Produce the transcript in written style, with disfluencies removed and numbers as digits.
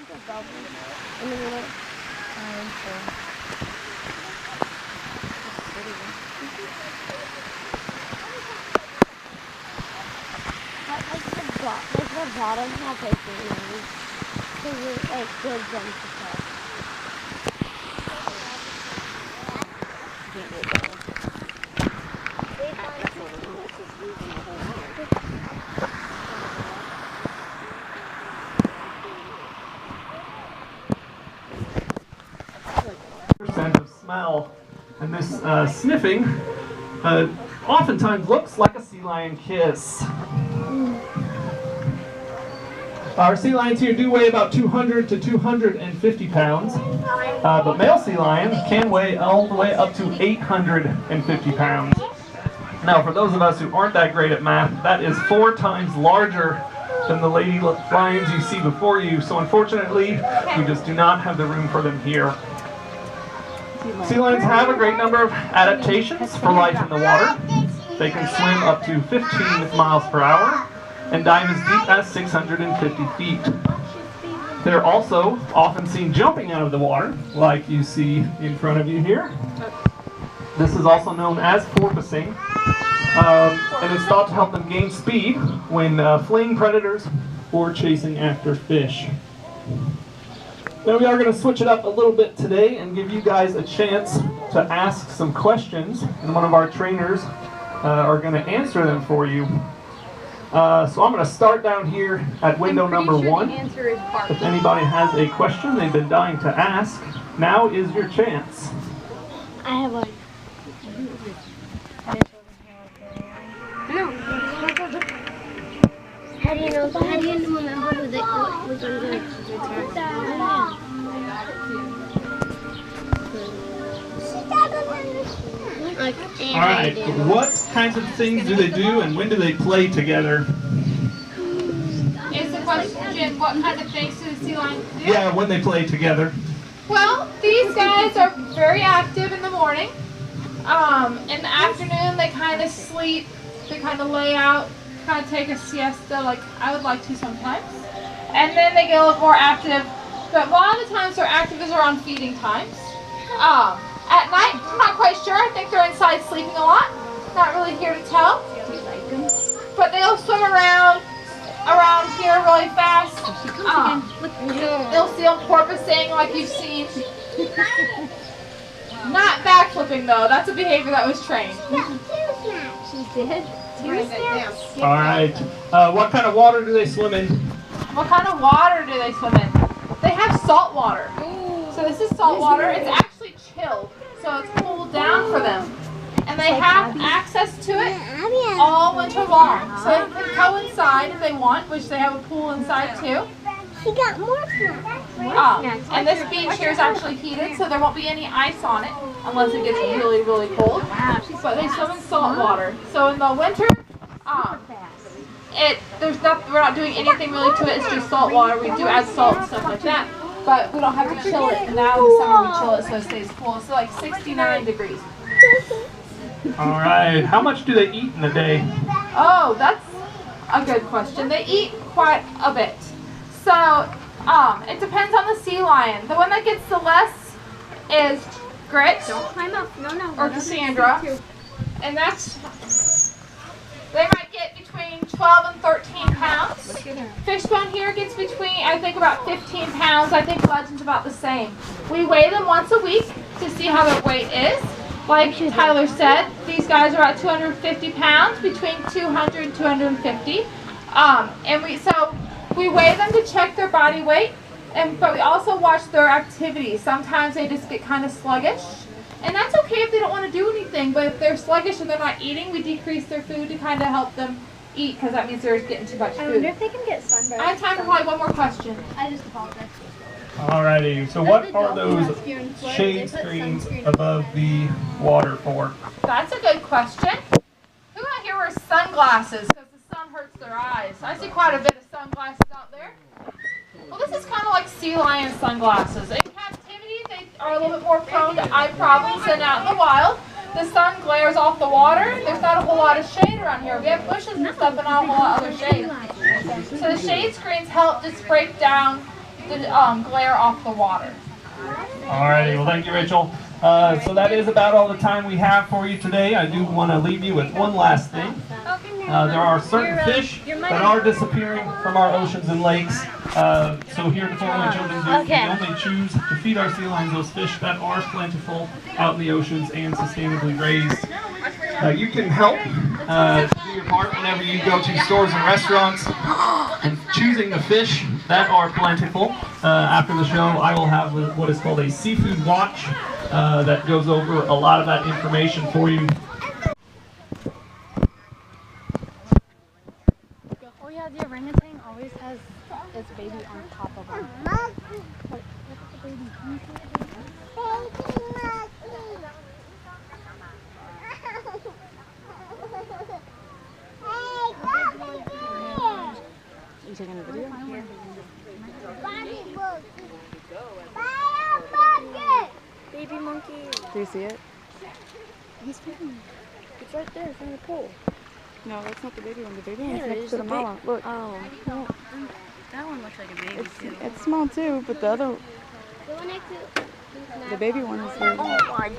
In the middle. Like the bottom's not facing me. Because it's like good jumps to tell. Percent of smell, and this sniffing oftentimes looks like a sea lion kiss. Our sea lions here do weigh about 200 to 250 pounds, but male sea lions can weigh all the way up to 850 pounds. Now, for those of us who aren't that great at math, that is 4 times larger than the lady lions you see before you, so unfortunately, we just do not have the room for them here. Sea lions have a great number of adaptations for life in the water. They can swim up to 15 miles per hour and dive as deep as 650 feet. They're also often seen jumping out of the water, like you see in front of you here. This is also known as porpoising, and it's thought to help them gain speed when fleeing predators or chasing after fish. Now we are going to switch it up a little bit today and give you guys a chance to ask some questions, and one of our trainers are going to answer them for you. So I'm going to start down here at window number 1. If anybody has a question they've been dying to ask, now is your chance. I have one. How do you remember who was going to Alright, what kinds of things do they do and when do they play together? Is the question, what kind of things do the sea lions do? Yeah, when they play together. Well, these guys are very active in the morning. In the afternoon, they kind of sleep, they kind of lay out, kind of take a siesta, like I would like to sometimes. And then they get a little more active. But a lot of the times they're active is around feeding times. At night, I'm not quite sure. I think they're inside sleeping a lot. Not really here to tell. But they'll swim around here really fast. They'll see them porpoising like you've seen. Not backflipping though. That's a behavior that was trained. She did? Alright. What kind of water do they swim in? What kind of water do they swim in? They have salt water. So this is salt water. It's actually chilled. So it's cooled down for them. And they have access to it all winter long. So they can go inside if they want, which they have a pool inside too. She got more snacks. And this beach here is actually heated, so there won't be any ice on it unless it gets really, really cold. But they swim in salt water. So in the winter, we're not doing anything really to it. It's just salt water. We do add salt and stuff like that, but we don't have to chill it. And now in the summer we chill it so it stays cool. It's like 69 degrees. All right. How much do they eat in a day? Oh, that's a good question. They eat quite a bit. So it depends on the sea lion. The one that gets the less is Grit or Cassandra, and they might get between 12 and 13 pounds. Fishbone here gets between, I think, about 15 pounds. I think Legend's about the same. We weigh them once a week to see how their weight is. Like Tyler said, these guys are about 250 pounds, between 200 and 250. We weigh them to check their body weight, but we also watch their activity. Sometimes they just get kind of sluggish. And that's okay if they don't want to do anything, but if they're sluggish and they're not eating, we decrease their food to kind of help them eat, because that means they're getting too much food. I wonder if they can get sunburned. I have time for probably one more question. I just apologize. Alrighty, so what are those shade screens above the water for? That's a good question. Who out here wears sunglasses because the sun hurts their eyes? I see quite a bit of sunglasses out there. Well, this is kind of like sea lion sunglasses. In captivity, they are a little bit more prone to eye problems than out in the wild. The sun glares off the water. There's not a whole lot of shade around here. We have bushes and stuff, but not a whole lot of other shade. So the shade screens help just break down the glare off the water. Alrighty, well thank you, Rachel. So that is about all the time we have for you today. I do want to leave you with one last thing. There are certain fish that are disappearing from our oceans and lakes. So here at the Fort Wayne Children's Zoo, we only choose to feed our sea lions those fish that are plentiful out in the oceans and sustainably raised. You can help do your part whenever you go to stores and restaurants and choosing the fish that are plentiful. After the show, I will have what is called a seafood watch that goes over a lot of that information for you. Oh yeah, the orangutan always has its baby on top of it. You taking a video? Baby monkey. Do you see it? He's filming. It's right there in front of the pole. No, that's not the baby one. The baby one's next to the mama. Look. Oh. No. That one looks like a baby too. It's small too, but the other, The one next to the baby one is there. Oh my